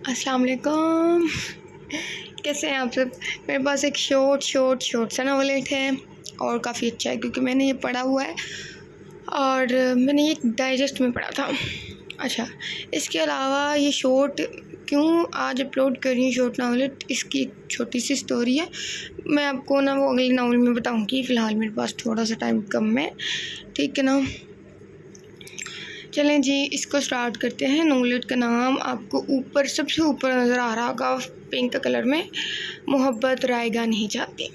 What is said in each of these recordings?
अस्सलाम वालेकुम। कैसे हैं आप सब। मेरे पास एक शॉर्ट सा नॉवेलेट है और काफ़ी अच्छा है क्योंकि मैंने ये पढ़ा हुआ है और मैंने ये डाइजेस्ट में पढ़ा था। अच्छा, इसके अलावा ये शॉर्ट क्यों आज अपलोड कर रही हूँ शॉर्ट नॉवेलेट, इसकी एक छोटी सी स्टोरी है। मैं आपको ना वो अगले नॉवल में बताऊँगी, फ़िलहाल मेरे पास थोड़ा सा टाइम कम है, ठीक है ना। चलें जी, इसको स्टार्ट करते हैं। नॉवेलेट का नाम आपको ऊपर सबसे ऊपर नज़र आ रहा होगा पिंक कलर में, मोहब्बत रायगा नहीं जाती।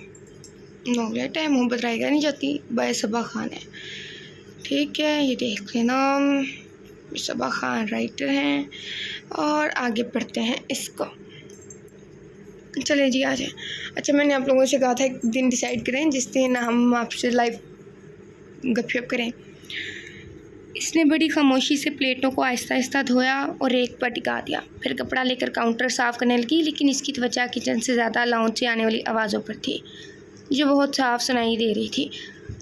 नॉवेलेट है मोहब्बत रायगा नहीं जाती, बाय सबा खान है, ठीक है। ये देख लेना, सबा खान राइटर हैं। और आगे पढ़ते हैं इसको। चलें जी आ जाए। अच्छा, मैंने आप लोगों से कहा था एक दिन डिसाइड करें जिस दिन हम आपसे लाइव गपशप करें। इसने बड़ी खामोशी से प्लेटों को आहिस्ता आहिस्ता धोया और एक पर टिका दिया, फिर कपड़ा लेकर काउंटर साफ़ करने लगी, लेकिन इसकी त्वचा किचन से ज़्यादा लाउंज से आने वाली आवाज़ों पर थी, जो बहुत साफ सुनाई दे रही थी।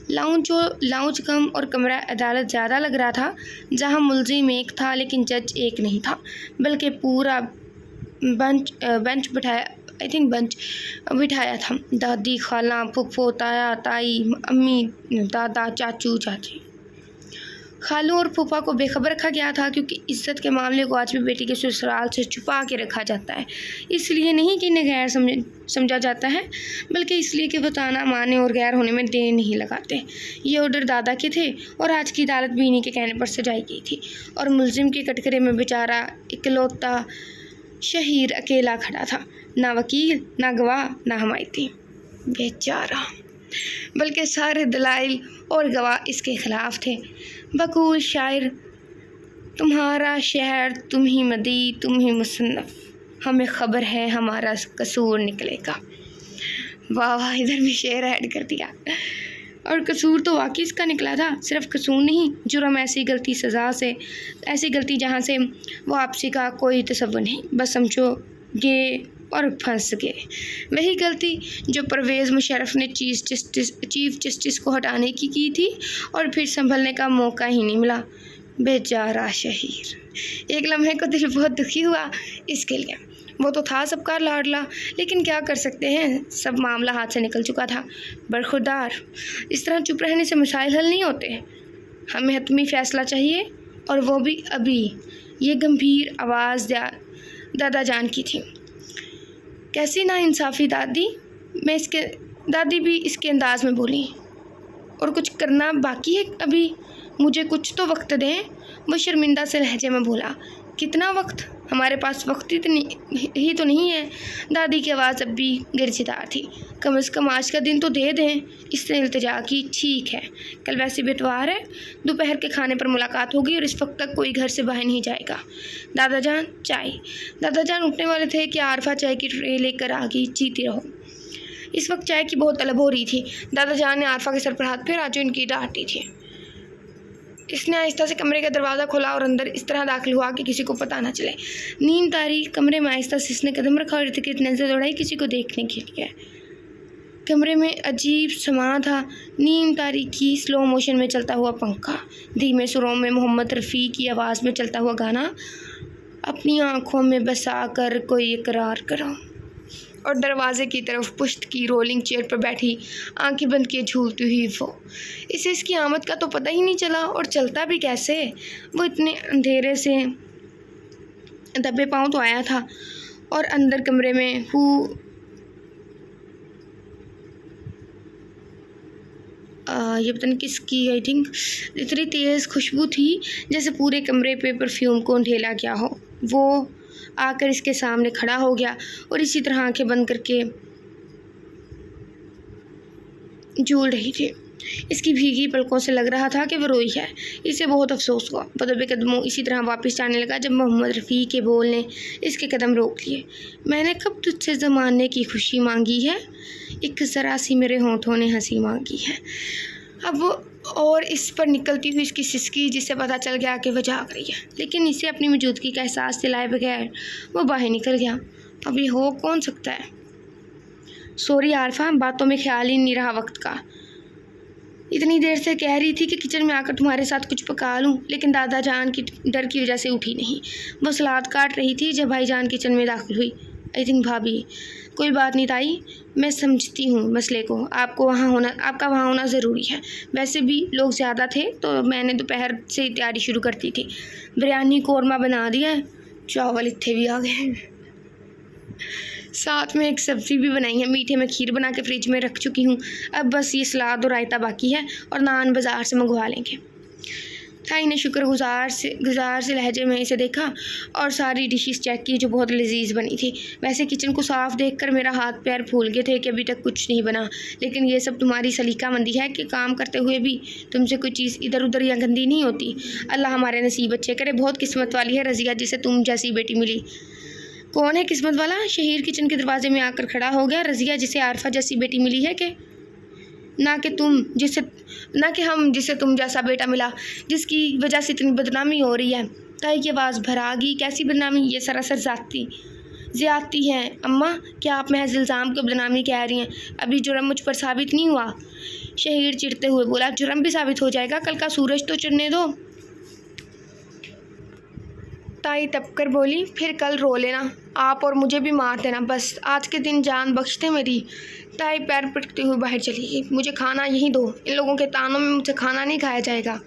लाउंज कम और कमरा अदालत ज़्यादा लग रहा था, जहां मुलजिम एक था लेकिन जज एक नहीं था, बल्कि पूरा बेंच बिठाया था। दादी, खाला, फुफ्फो, ताया, ताई, अम्मी, दादा, चाचू, चाची। खालू और फूफा को बेखबर रखा गया था क्योंकि इज्जत के मामले को आज भी बेटी के ससुराल से छुपा के रखा जाता है। इसलिए नहीं कि इन्हें गैर समझा जाता है, बल्कि इसलिए कि वो ताना मारने और गैर होने में देर नहीं लगाते। ये ऑर्डर दादा के थे और आज की अदालत भी इन्हीं के कहने पर सजाई गई थी, और मुलजिम के कटघरे में बेचारा इकलौता शहीर अकेला खड़ा था, ना वकील, ना गवाह, ना हमायती। बेचारा, बल्कि सारे दलाइल और गवाह इसके ख़िलाफ़ थे। बकूल शायर, तुम्हारा शहर, तुम ही मदी, तुम ही मुसन्नफ़, हमें ख़बर है हमारा कसूर निकलेगा। वाह वाह, इधर भी शेर ऐड कर दिया। और कसूर तो वाकई इसका निकला था, सिर्फ कसूर नहीं, जुर्म, ऐसी गलती सज़ा से, ऐसी गलती जहाँ से वापसी का कोई तसव्वुर नहीं, बस समझो ये और फंस गए। वही गलती जो परवेज़ मुशर्रफ ने चीफ जस्टिस को हटाने की थी और फिर संभलने का मौका ही नहीं मिला। बेचारा शहीर। एक लम्हे को दिल बहुत दुखी हुआ इसके लिए। वो तो था सबका लाडला, लेकिन क्या कर सकते हैं, सब मामला हाथ से निकल चुका था। बरखुरदार, इस तरह चुप रहने से मसाइल हल नहीं होते, हमें हतमी फ़ैसला चाहिए, और वो भी अभी। ये गंभीर आवाज़ दादा जान की थी। कैसी नाइंसाफ़ी दादी, दादी भी इसके अंदाज में बोली। और कुछ करना बाकी है अभी, मुझे कुछ तो वक्त दें, वो शर्मिंदा से लहजे में बोला। कितना वक्त, हमारे पास वक्त ही तो नहीं है। दादी की आवाज़ अब भी गिरजिदार थी। कम से कम आज का दिन तो दे दें, इसने इल्तिजा की। ठीक है, कल वैसे भी इतवार है, दोपहर के खाने पर मुलाकात होगी और इस वक्त तक कोई घर से बाहर नहीं जाएगा। दादाजान, चाय। दादाजान उठने वाले थे कि आरफा चाय की ट्रे लेकर आ गई। जीती रहो। इस वक्त चाय की बहुत तलब हो रही थी। दादाजान ने आरफा के सर पर हाथ फेरा जो इनकी डांटी थी। इसने आहिस्ता से कमरे का दरवाज़ा खोला और अंदर इस तरह दाखिल हुआ कि किसी को पता न चले। नींद तारी कमरे में आहिस्ता से इसने कदम रखा और नज़र दौड़ाई किसी को देखने के लिए। कमरे में अजीब समा था। नींद तारी की स्लो मोशन में चलता हुआ पंखा, धीमे सुरों में मोहम्मद रफ़ी की आवाज़ में चलता हुआ गाना, अपनी आँखों में बसा कर कोई इकरार करो। और दरवाजे की तरफ पुश्त की रोलिंग चेयर पर बैठी, आंखें बंद किए झूलती हुई वो। इसे इसकी आमद का तो पता ही नहीं चला, और चलता भी कैसे। वो इतने अंधेरे से दबे पाँव तो आया था, और अंदर कमरे में ये पता नहीं किसकी, आई थिंक इतनी तेज़ खुशबू थी जैसे पूरे कमरे पे परफ्यूम को ढेला गया हो। वो आकर इसके सामने खड़ा हो गया और इसी तरह आंखें बंद करके झूल रही थी। इसकी भीगी पलकों से लग रहा था कि वो रोई है। इसे बहुत अफसोस हुआ। बदबे कदमों इसी तरह वापस जाने लगा जब मोहम्मद रफ़ी के बोल ने इसके कदम रोक लिए। मैंने कब तुझसे ज़माने की खुशी मांगी है, एक ज़रा सी मेरे होठों ने हंसी मांगी है। अब वो और इस पर निकलती हुई इसकी सिसकी, जिससे पता चल गया कि वह जाग रही है, लेकिन इसे अपनी मौजूदगी का एहसास दिलाए बगैर वो बाहर निकल गया। अब ये हो कौन सकता है। सॉरी आरफा, बातों में ख्याल ही नहीं रहा वक्त का। इतनी देर से कह रही थी कि किचन में आकर तुम्हारे साथ कुछ पका लूं, लेकिन दादा जान की डर की वजह से उठी नहीं। वो सलाद काट रही थी जब भाईजान किचन में दाखिल हुई। आई थिंक भाभी, कोई बात नहीं ताई, मैं समझती हूँ मसले को। आपका वहाँ होना ज़रूरी है। वैसे भी लोग ज़्यादा थे तो मैंने दोपहर से ही तैयारी शुरू कर दी थी। बिरयानी कौरमा बना दिया है, चावल इतने भी आ गए, साथ में एक सब्ज़ी भी बनाई है। मीठे में खीर बना के फ्रिज में रख चुकी हूँ। अब बस ये सलाद और रायता बाकी है और नान बाज़ार से मंगवा लेंगे। थाई ने शुक्रगुजार से लहजे में इसे देखा और सारी डिशेस चेक की जो बहुत लजीज बनी थी। वैसे किचन को साफ देखकर मेरा हाथ पैर फूल गए थे कि अभी तक कुछ नहीं बना, लेकिन ये सब तुम्हारी सलीकामंदी है कि काम करते हुए भी तुमसे कोई चीज़ इधर उधर या गंदी नहीं होती। अल्लाह हमारे नसीब अच्छे करे। बहुत किस्मत वाली है रज़िया जिसे तुम जैसी बेटी मिली। कौन है किस्मत वाला? शहीर किचन के दरवाजे में आकर खड़ा हो गया। रज़िया जिसे आरफा जैसी बेटी मिली है कि ना कि हम जिसे तुम जैसा बेटा मिला, जिसकी वजह से इतनी बदनामी हो रही है। ताई की आवाज़ भरा गई। कैसी बदनामी? ये सरासर ज़्यादती है अम्मा। क्या आप महज इल्ज़ाम को बदनामी कह रही हैं? अभी जुर्म मुझ पर साबित नहीं हुआ। शहीर चिढ़ते हुए बोला, जुर्म भी साबित हो जाएगा, कल का सूरज तो चढ़ने दो। ताई तपकर बोली, फिर कल रो लेना आप और मुझे भी मार देना, बस आज के दिन जान बख्श दे मेरी। ताई पैर पटकते हुए बाहर चली गई। मुझे खाना यहीं दो, इन लोगों के तानों में मुझसे खाना नहीं खाया जाएगा।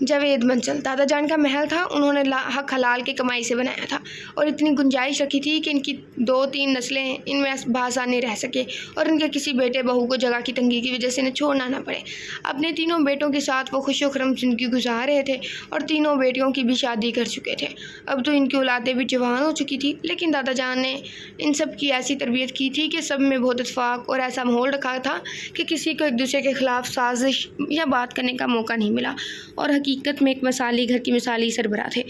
जावेद मंचल दादा जान का महल था। उन्होंने हक हलाल की कमाई से बनाया था और इतनी गुंजाइश रखी थी कि इनकी 2-3 नस्लें इनमें बासानी रह सके और इनके किसी बेटे बहू को जगह की तंगी की वजह से इन्हें छोड़ना ना पड़े। अपने तीनों बेटों के साथ वो खुशोखरम जिंदगी गुजार रहे थे और तीनों बेटियों की भी शादी कर चुके थे। अब तो इनकी औलादें भी जवान हो चुकी थी, लेकिन दादा जान ने इन सब की ऐसी तरबियत की थी कि सब में बहुत इत्तेफाक और ऐसा माहौल रखा था कि किसी को एक दूसरे के खिलाफ साजिश या बात करने का मौका नहीं मिला और हकीकत में एक मिसाली घर की मिसाली सरबराह थे।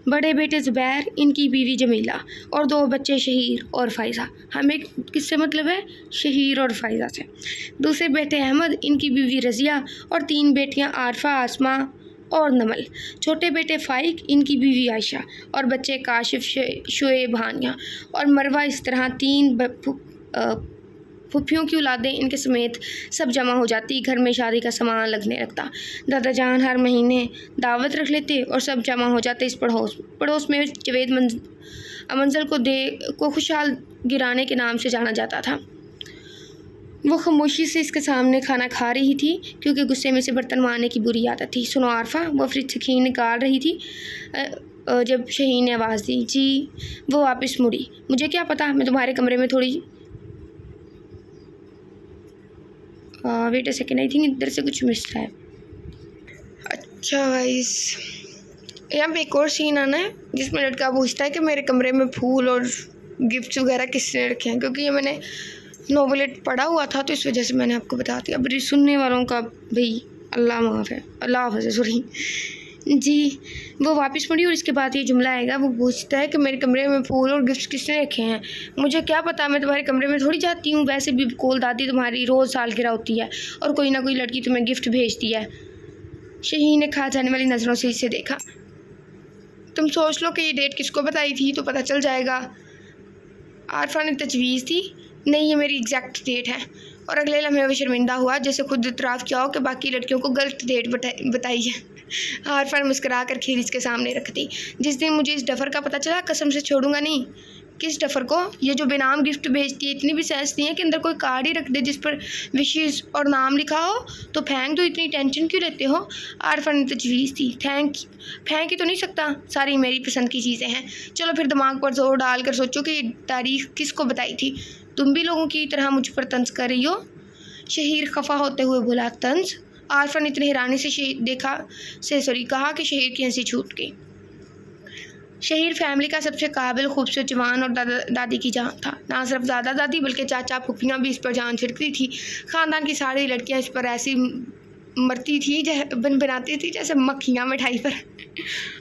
बड़े बेटे ज़ुबैर, इनकी बीवी जमीला और 2 बच्चे शहीर और फ़ाइज़ा। हमें किससे मतलब है? शहीर और फ़ाइज़ा से। दूसरे बेटे अहमद, इनकी बीवी रज़िया और 3 बेटियां आरफा, आसमा और नमल। छोटे बेटे फ़ाइक, इनकी बीवी आयशा और बच्चे काशिफ, शुएब, हानिया और मरवा। इस तरह 3 फुफ्फियों की औलादें इनके समेत सब जमा हो जाती। घर में शादी का सामान लगने लगता। दादा जान हर महीने दावत रख लेते और सब जमा हो जाते इस पड़ोस में जवेद मंजल को खुशहाल गिराने के नाम से जाना जाता था। वो खामोशी से इसके सामने खाना खा रही थी क्योंकि गुस्से में से बर्तन मारने की बुरी आदत थी। सुनो आरफा, वो फ्रिज से खीर निकाल रही थी जब शहीन ने आवाज़ दी। जी। वो वापस मुड़ी। मुझे क्या पता, मैं तुम्हारे कमरे में थोड़ी wait a second, I think इधर से कुछ मिस है। अच्छा गाइस, यहाँ पे एक और सीन आना है जिसमें लड़का पूछता है कि मेरे कमरे में फूल और गिफ्ट्स वगैरह किसने रखे हैं, क्योंकि ये मैंने नोवेलेट पढ़ा हुआ था तो इस वजह से मैंने आपको बता दिया। अब सुनने वालों का भाई अल्लाह माफ़ है, अल्लाह हाफ़िज़ है, सॉरी जी। वो वापस मुड़ी और इसके बाद ये जुमला आएगा। वो पूछता है कि मेरे कमरे में फूल और गिफ्ट किसने रखे हैं। मुझे क्या पता, मैं तुम्हारे कमरे में थोड़ी जाती हूँ। वैसे भी कोल दादी तुम्हारी रोज़ सालगिरह होती है और कोई ना कोई लड़की तुम्हें गिफ्ट भेजती है। शहीन ने खा जाने वाली नज़रों से इसे देखा। तुम सोच लो कि ये डेट किसको बताई थी तो पता चल जाएगा। आरफा ने तजवीज़ दी। नहीं, ये मेरी एग्जैक्ट डेट है। और अगले लम्हे वो शर्मिंदा हुआ जैसे खुद इतराफ़ किया हो कि बाकी लड़कियों को गलत डेट बताई है। आरफा मुस्करा कर खीर इसके सामने रख दी। जिस दिन मुझे इस डफ़र का पता चला, कसम से छोड़ूंगा नहीं। किस डफ़र को? ये जो बेनाम गिफ्ट भेजती है। इतनी भी सेंस नहीं है कि अंदर कोई कार्ड ही रख दे जिस पर विशेज़ और नाम लिखा हो। तो फेंक दो, इतनी टेंशन क्यों लेते हो? आरफा ने तजवीज़ दी। फेंक ही तो नहीं सकता, सारी मेरी पसंद की चीज़ें हैं। चलो फिर दिमाग पर जोर डाल कर सोचो कि ये तारीख किसको बताई थी। तुम भी लोगों की तरह मुझ पर तंज कर रही हो? शहीर खफा होते हुए बोला। तंज? आरफा ने इतनी हैरानी से कहा कि शहीर की हंसी छूट गई। शहीर फैमिली का सबसे काबिल, खूबसूरत जवान और दादी की जान था। ना सिर्फ दादा दादी बल्कि चाचा फुफियाँ भी इस पर जान छिड़कती थी। ख़ानदान की सारी लड़कियाँ इस पर ऐसी मरती थी बनाती थी जैसे मक्खियाँ मिठाई पर।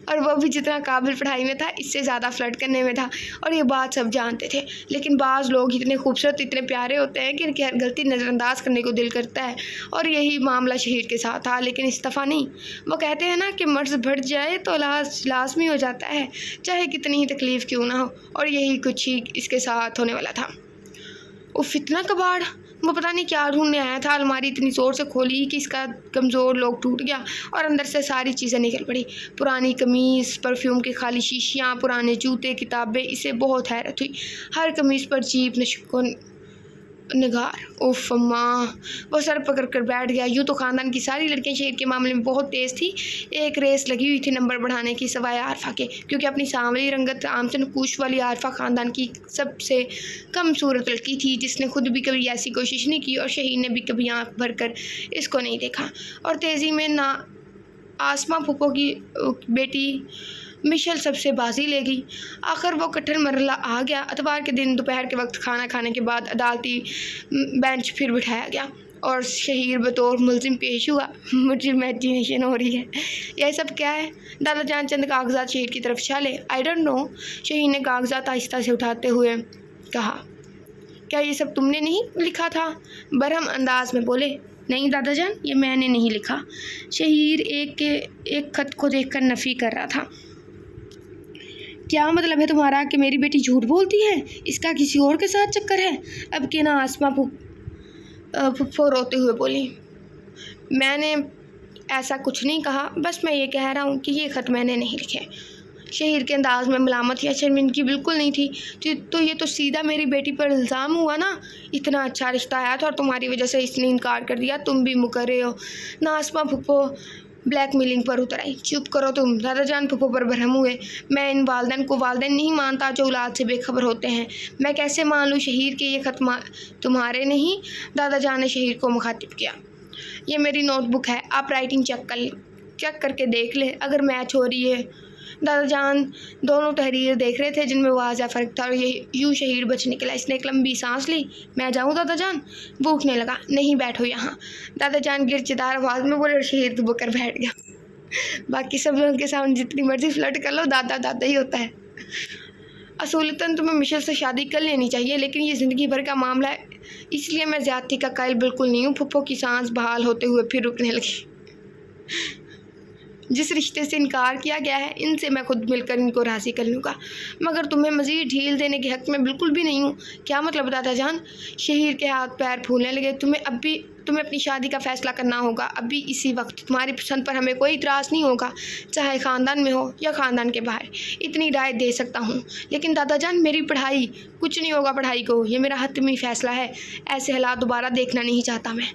और वह भी जितना काबिल पढ़ाई में था, इससे ज़्यादा फ्लर्ट करने में था और ये बात सब जानते थे। लेकिन बाज़ लोग इतने खूबसूरत, इतने प्यारे होते हैं कि इनकी हर गलती नज़रअंदाज करने को दिल करता है और यही मामला शहीर के साथ था। लेकिन इस दफ़ा नहीं। वो कहते हैं ना कि मर्ज़ बढ़ जाए तो लाजमी हो जाता है, चाहे कितनी ही तकलीफ़ क्यों ना हो, और यही कुछ ही इसके साथ होने वाला था। उफ, इतना कबाड़। वो पता नहीं क्या ढूंढने आया था। अलमारी इतनी ज़ोर से खोली कि इसका कमज़ोर लॉक टूट गया और अंदर से सारी चीज़ें निकल पड़ी। पुरानी कमीज़, परफ्यूम की खाली शीशियाँ, पुराने जूते, किताबें। इसे बहुत हैरत हुई। हर कमीज़ पर जीप नशको निगार। उफ अम्मा, वो सर पकड़ कर बैठ गया। यूँ तो ख़ानदान की सारी लड़कियां शहर के मामले में बहुत तेज़ थी। एक रेस लगी हुई थी नंबर बढ़ाने की, सिवाय आरफा के, क्योंकि अपनी सांवली रंगत आमतन नकूश वाली आरफा ख़ानदान की सबसे कम सूरत लड़की थी, जिसने खुद भी कभी ऐसी कोशिश नहीं की और शहीद ने भी कभी आँख भर कर इसको नहीं देखा। और तेज़ी में ना आसमा फूफो की बेटी मिशेल सबसे बाजी ले गई। आखिर वो कठिन मरला आ गया। इतवार के दिन दोपहर के वक्त खाना खाने के बाद अदालती बेंच फिर बिठाया गया और शहीर बतौर मुलजिम पेश हुआ। मुझे इमेजिनेशन हो रही है, यह सब क्या है? दादा जान चंद कागजात शहीर की तरफ चले। आई डोंट नो, शहीर ने कागजात आहिस्ता से उठाते हुए कहा। क्या ये सब तुमने नहीं लिखा था? बरहम अंदाज में बोले। नहीं दादा जान, ये मैंने नहीं लिखा। शहीर एक खत को देखकर नफ़ी कर रहा था। क्या मतलब है तुम्हारा कि मेरी बेटी झूठ बोलती है? इसका किसी और के साथ चक्कर है? अब के ना आसमा फुफ्फो रोते हुए बोली। मैंने ऐसा कुछ नहीं कहा, बस मैं ये कह रहा हूँ कि ये ख़त मैंने नहीं लिखे। शहीर के अंदाज में मलामत या शर्मिंदगी बिल्कुल नहीं थी। तो ये तो सीधा मेरी बेटी पर इल्ज़ाम हुआ ना। इतना अच्छा रिश्ता आया था और तुम्हारी वजह से इसने इनकार कर दिया। तुम भी मुकर्रे हो ना। आसमा फुफ्फो ब्लैकमेलिंग पर उतर आई। चुप करो तुम। दादा जान फुफ्फो पर बरहम हुए। मैं इन वालदैन को वालदैन नहीं मानता जो औलाद से बेखबर होते हैं। मैं कैसे मान लूँ शहीर के ये ख़त तुम्हारे नहीं? दादा जान ने शहीर को मुखातिब किया। ये मेरी नोटबुक है, आप राइटिंग चेक करके देख ले अगर मैच हो रही है। दादा जान दोनों तहरीर देख रहे थे जिनमें वाज़ा फ़र्क था और ये यूँ शहीर बच निकला। इसने एक लंबी सांस ली। मैं जाऊँ दादा जान? भूखने लगा। नहीं, बैठो यहाँ। दादा जान गिरचदार आवाज़ में बोले और शहीर दुबक कर बैठ गया। बाकी सब लोगों के सामने जितनी मर्जी फ्लर्ट कर लो, दादा दादा ही होता है। असूलतन तुम्हें मिशेल से शादी कर लेनी चाहिए, लेकिन ये ज़िंदगी भर का मामला है, इसलिए मैं ज़्यादती का कायल बिल्कुल नहीं हूँ। फुफ्फो की सांस बहाल होते हुए फिर रुकने लगी। जिस रिश्ते से इनकार किया गया है, इनसे मैं खुद मिलकर इनको राज़ी कर लूँगा, मगर तुम्हें मज़ीद ढील देने के हक़ में बिल्कुल भी नहीं हूँ। क्या मतलब दादा जान? शहीर के हाथ पैर फूलने लगे। तुम्हें अपनी शादी का फ़ैसला करना होगा अभी इसी वक्त। तुम्हारी पसंद पर हमें कोई इतराज़ नहीं होगा, चाहे ख़ानदान में हो या ख़ानदान के बाहर। इतनी राय दे सकता हूँ, लेकिन दादा जान मेरी पढ़ाई, कुछ नहीं होगा पढ़ाई को। ये मेरा हतमी फ़ैसला है। ऐसे हालात दोबारा देखना नहीं चाहता मैं।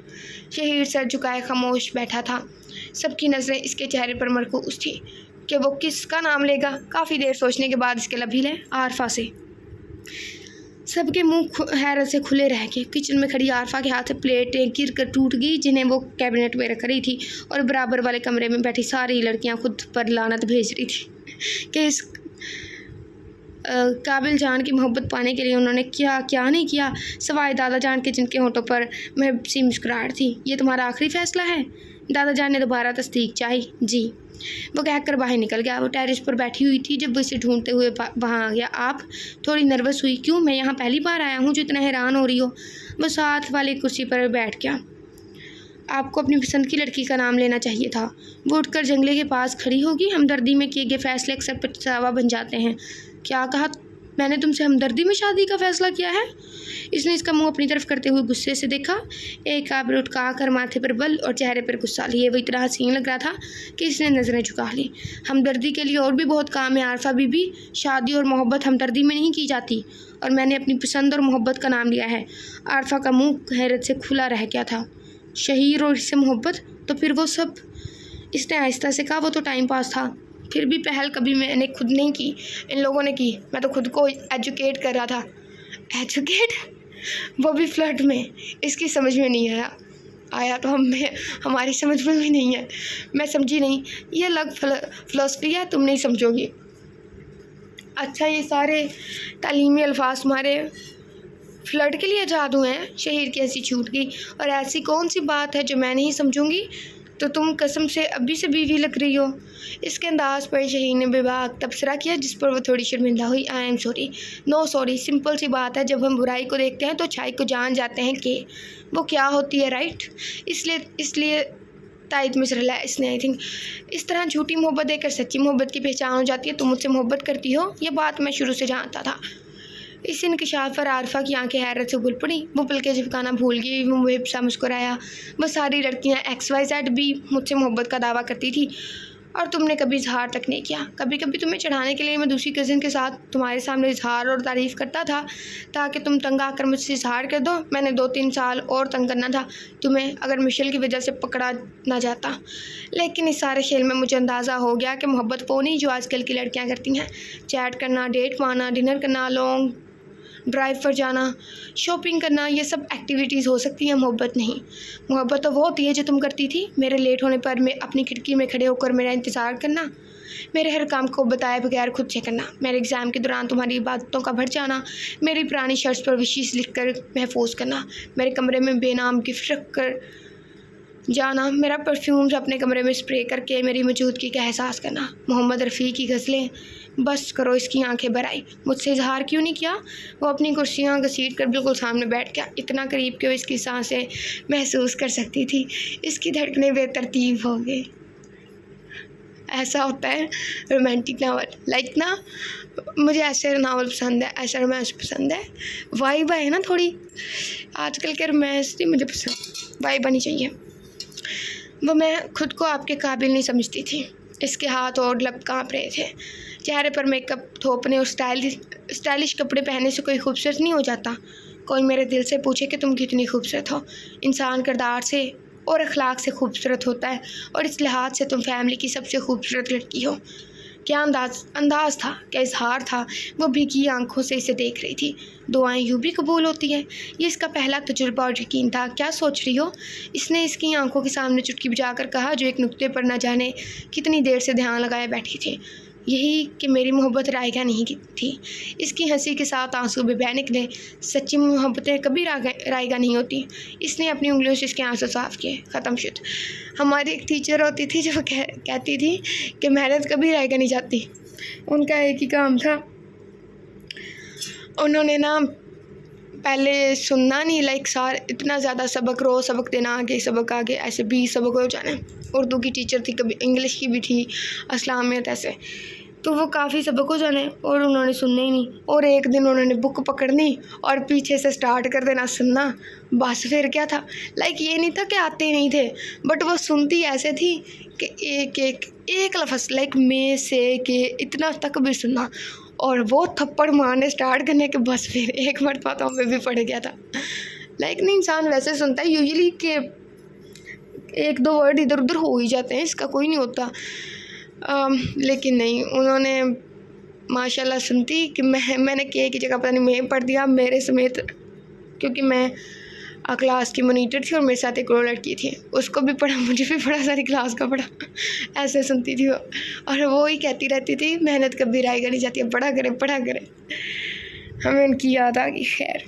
शहीर सर झुकाए खामोश बैठा था। सबकी नज़रें इसके चेहरे पर मरकूज़ थी कि वो किसका नाम लेगा। काफ़ी देर सोचने के बाद इसके लब हिले। आरफा से। सबके मुंह हैरत से खुले रह गए। किचन में खड़ी आरफा के हाथ से प्लेटें गिर कर टूट गई, जिन्हें वो कैबिनेट में रख रही थी, और बराबर वाले कमरे में बैठी सारी लड़कियां खुद पर लानत भेज रही थी कि इस काबिल जान की मोहब्बत पाने के लिए उन्होंने क्या नहीं किया, सिवाय दादा जान के जिनके होंठों पर महब सी मुस्कुराहट थी। ये तुम्हारा आखिरी फ़ैसला है? दादा जान ने दोबारा तस्दीक चाही। जी। वो कहकर बाहर निकल गया। वो टेरिस पर बैठी हुई थी जब वो इसे ढूंढते हुए वहाँ आ गया। आप? थोड़ी नर्वस हुई। क्यों? मैं यहाँ पहली बार आया हूँ जो इतना हैरान हो रही हो। वो साथ वाली कुर्सी पर बैठ गया। आपको अपनी पसंद की लड़की का नाम लेना चाहिए था। वो उठकर जंगले के पास खड़ी होगी। हमदर्दी में किए गए फैसले अक्सर पछतावा बन जाते हैं। क्या कहा? मैंने तुमसे हमदर्दी में शादी का फ़ैसला किया है? इसने इसका मुंह अपनी तरफ करते हुए गुस्से से देखा। एक आबरू उठका कर माथे पर बल और चेहरे पर गुस्सा लिए। वो इतना हसीन लग रहा था कि इसने नज़रें झुका ली। हमदर्दी के लिए और भी बहुत काम है आरफा बीबी। शादी और मोहब्बत हमदर्दी में नहीं की जाती, और मैंने अपनी पसंद और मोहब्बत का नाम लिया है। आरफा का मुँह हैरत से खुला रह गया था। शहीर और इससे मोहब्बत? तो फिर वो सब? इसने आहिस्ता से कहा। वो तो टाइम पास था। फिर भी पहल कभी मैंने खुद नहीं की, इन लोगों ने की। मैं तो खुद को एजुकेट कर रहा था। एजुकेट? वो भी फ्लर्ट में? इसकी समझ में नहीं आया तो हमारी समझ में भी नहीं है। मैं समझी नहीं। ये अलग फ़िलॉसफी है, तुम नहीं समझोगी। अच्छा, ये सारे तालीमी अल्फाज तुम्हारे फ्लर्ट के लिए ईजाद हुए हैं? शहीर की हंसी छूट गई। और ऐसी कौन सी बात है जो मैं नहीं समझूंगी? तो तुम कसम से अभी से बीवी लग रही हो। इसके अंदाज पर शहीर ने बेबाक तबसरा किया, जिस पर वो थोड़ी शर्मिंदा हुई। I am sorry. No sorry. Simple सी बात है, जब हम बुराई को देखते हैं तो अच्छाई को जान जाते हैं कि वो क्या होती है, राइट? इसलिए तायद में सरला इसने आई थिंक इस तरह झूठी मोहब्बत देकर सच्ची मोहब्बत की पहचान हो जाती है। तुम मुझसे मोहब्बत करती हो, ये बात मैं शुरू से जानता था। इस इंकशाफ पर आरफा की आंखें हैरत से खुल पड़ी। वो पलकें झपकाना भूल गई। वो बेबसा मुस्कुराया। वो सारी लड़कियां XYZ भी मुझसे मोहब्बत का दावा करती थी और तुमने कभी इजहार तक नहीं किया। कभी कभी तुम्हें चढ़ाने के लिए मैं दूसरी कज़न के साथ तुम्हारे सामने इजहार और तारीफ़ करता था ताकि तुम तंग आकर मुझसे इजहार कर दो। मैंने 2-3 साल और तंग करना था तुम्हें अगर मिशेल की वजह से पकड़ा ना जाता। लेकिन इस सारे खेल में मुझे अंदाज़ा हो गया कि मोहब्बत वो नहीं जो आजकल की लड़कियां करती हैं। चैट करना, डेट मारना, डिनर करना, लॉन्ग ड्राइव पर जाना, शॉपिंग करना, ये सब एक्टिविटीज़ हो सकती हैं, मोहब्बत नहीं। मोहब्बत तो वो होती है जो तुम करती थी। मेरे लेट होने पर मैं अपनी खिड़की में खड़े होकर मेरा इंतज़ार करना, मेरे हर काम को बताए बगैर खुद से करना, मेरे एग्ज़ाम के दौरान तुम्हारी इबादतों का भर जाना, मेरी पुरानी शर्ट्स पर विशेष लिख कर महफूज करना, मेरे कमरे में बेनाम गिफ्ट रख कर जाना, मेरा परफ्यूम्स अपने कमरे में स्प्रे करके मेरी मौजूदगी का एहसास करना। मोहम्मद रफ़ी की गज़लें। बस करो, इसकी आंखें भर आई। मुझसे इजहार क्यों नहीं किया? वो अपनी कुर्सियाँ घसीट कर बिल्कुल सामने बैठ गया, इतना करीब कि वो इसकी सांसें महसूस कर सकती थी। इसकी धड़कनें बेतरतीब हो गई। ऐसा होता है रोमांटिक नावल। लाइक ना, मुझे ऐसे नावल पसंद है, ऐसा रोमांस पसंद है। वाइब है ना थोड़ी। आजकल के रोमांस नहीं मुझे पसंद, वाइब आनी चाहिए। वो मैं खुद को आपके काबिल नहीं समझती थी। इसके हाथ और लब काँप रहे थे। चेहरे पर मेकअप थोपने और स्टाइलिश कपड़े पहनने से कोई खूबसूरत नहीं हो जाता। कोई मेरे दिल से पूछे कि तुम कितनी खूबसूरत हो। इंसान किरदार से और अखलाक से खूबसूरत होता है और इस लिहाज से तुम फैमिली की सबसे खूबसूरत लड़की हो। क्या अंदाज़ था, क्या इजहार था। वो भीगी आंखों से इसे देख रही थी। दुआएं यूँ भी कबूल होती हैं। ये इसका पहला तजुर्बा और यकीन था। क्या सोच रही हो? इसने इसकी आंखों के सामने चुटकी बजाकर कहा जो एक नुक्ते पर न जाने कितनी देर से ध्यान लगाए बैठी थी। यही कि मेरी मोहब्बत रायगा नहीं थी। इसकी हंसी के साथ आंसू भी बह निकले। सच्ची मोहब्बतें कभी रायगा नहीं होती। इसने अपनी उंगलियों से इसके आंसू साफ किए। ख़त्म शुद। हमारी एक टीचर होती थी जो कहती थी कि मेहनत कभी रायगा नहीं जाती। उनका एक ही काम था, उन्होंने ना पहले सुनना नहीं, लाइक इतना ज़्यादा सबक रोज़ सबक देना, आगे सबक आगे, ऐसे 20 सबक हो जाने। उर्दू की टीचर थी, कभी इंग्लिश की भी थी, इस्लामियत, ऐसे। तो वो काफ़ी सबक हो जाने और उन्होंने सुनने ही नहीं। और एक दिन उन्होंने बुक पकड़नी और पीछे से स्टार्ट कर देना सुनना। बस फिर क्या था, लाइक ये नहीं था कि आते नहीं थे, बट वो सुनती ऐसे थी कि एक लफ्ज़ लाइक में से के इतना तक भी सुनना और वो थप्पड़ मारने स्टार्ट करने के बस फिर एक मरतबा तो हमें भी पड़ गया था। लाइक नहीं, इंसान वैसे सुनता है यूजुअली कि 1-2 वर्ड इधर उधर हो ही जाते हैं, इसका कोई नहीं होता। लेकिन नहीं, उन्होंने माशाल्लाह सुनती कि मैंने के की जगह पता नहीं मैं पढ़ दिया मेरे समेत, क्योंकि मैं क्लास की मॉनिटर थी और मेरे साथ एक और लड़की थी, उसको भी पढ़ा, मुझे भी पढ़ा, सारी क्लास का पढ़ा। ऐसे सुनती थी वो, और वो ही कहती रहती थी मेहनत कभी रायगा नहीं जाती है, पढ़ा करे। हमें उनकी याद आ गई। खैर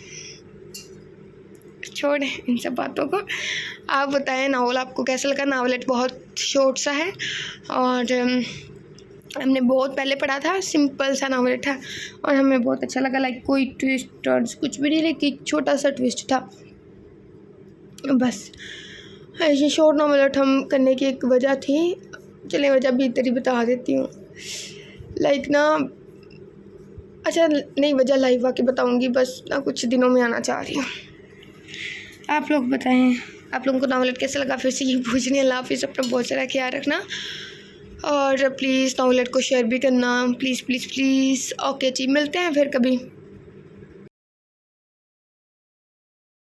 छोड़ें इन सब बातों को। आप बताएं नावल आपको कैसा लगा। नावलेट बहुत शॉर्ट सा है और हमने बहुत पहले पढ़ा था, सिंपल सा नावलेट था और हमें बहुत अच्छा लगा। लाइक कोई ट्विस्ट टर्न्स कुछ भी नहीं, लेकिन छोटा सा ट्विस्ट था बस। ये शॉर्ट नावलेट हम करने की एक वजह थी, चलिए वजह भी इतनी बता देती हूँ। लाइक ना, अच्छा नहीं, वजह लाइव आके बताऊँगी, बस ना कुछ दिनों में आना चाह रही हूँ। आप लोग बताएं आप लोगों को नावलेट कैसा लगा। फिर से ये पूछनी। अल्लाह हाफिज़, अपना बहुत सारा ख्याल रखना और प्लीज़ नावलेट को शेयर भी करना, प्लीज़ प्लीज़ प्लीज़। ओके जी, मिलते हैं फिर कभी।